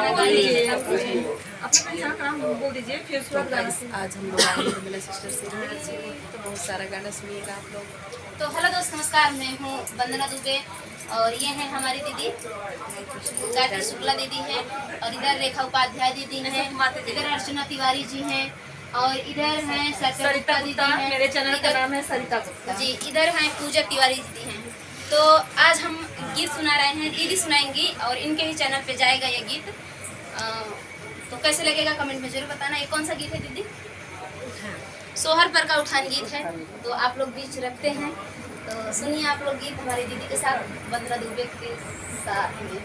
बोल दीजिए फिर उसके बाद गाना। आज हम लोग आए निर्मला सिस्टर से तो बहुत सारा गाना सुनिएगा आप लोग। तो हेलो दोस्त नमस्कार, मैं हूँ वंदना दुबे और ये है हमारी दीदी गायत्री शुक्ला दीदी है, और इधर रेखा उपाध्याय दीदी हैं, इधर अर्चना तिवारी जी हैं, और इधर हैं सरिता गुप्ता। मेरे चैनल का नाम है सरिता गुप्ता जी। इधर हैं पूजा तिवारी दीदी हैं। तो आज हम गीत सुना रहे हैं, दीदी सुनाएंगी और इनके ही चैनल पे जाएगा ये गीत। तो कैसे लगेगा कमेंट में जरूर बताना। ये कौन सा गीत है दीदी? सोहर पर का उठान गीत है, तो आप लोग बीच रखते हैं। तो सुनिए आप लोग गीत हमारी दीदी के साथ, वंदना दुबे के साथ में।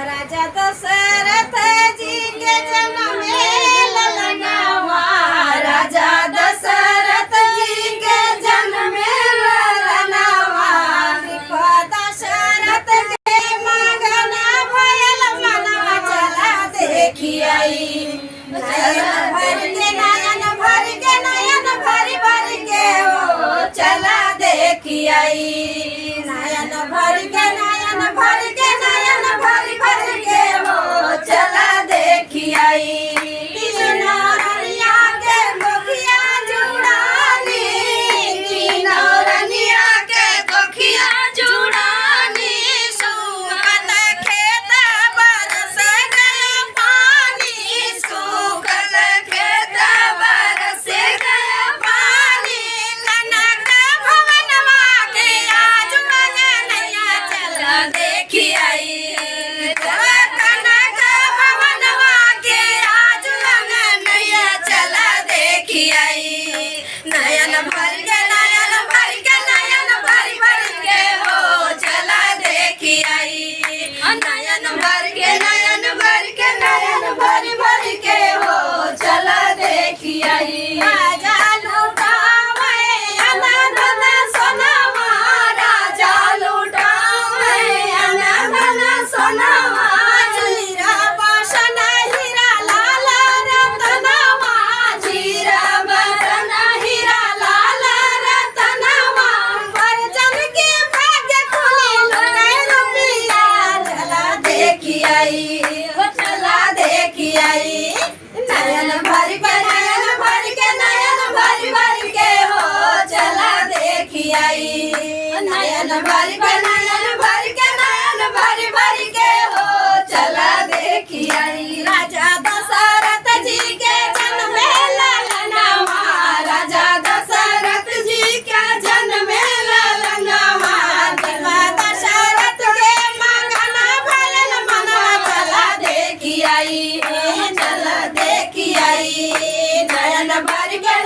राजा दशरथ जी के जन्म ललनावा, राजा दशरथ जी के जन्म ललनावा, दशरथ के मगना भयल मनवा चला देखी आई। नयन भर के नयन भर के नयन भर भर के ओ चला देखी आई। नयन भर के नयन भर के नयन भर भर के वो चला देखी आई। किनौरनिया के कोखिया जुड़ानी, किनौरनिया के कोखिया जुड़ानी, सूखल खेत बरस गया पानी, सूखल खेत बरस गया पानी। कनक भवनवा के आज मंगनैया चला देखी आई। कनक भवनवा के आज मंगनैया चला देखी आई। नयन भर के नयन भर के नयन भर भर के हो चला देखी आई। नयन भर के नयन भर के नयन भर भर के हो चला देखी आई। राजा लुटावे अनधन सोनावा, राजा लुटावे अनधन सोनावा, हीरा बासन हीरा लाल रतनवा, हीरा बासन हीरा लाल रतनवा, परजन के भाग्य खुले लुटे रुपया चला देखी आई, हो चला देखी आई। नयन भर के नयन भर के नयन भर भर के हो चला देखी आई। नयन भर के नयन भर के नयन भर भर के हो चला देखी आई। राजा दशरथ जी के जन्म ललनावा, राजा दशरथ जी के जन्म ललनावा, दशरथ के मगना भयल मनवा चला देखी आई, चला देखी आई। नयन भर के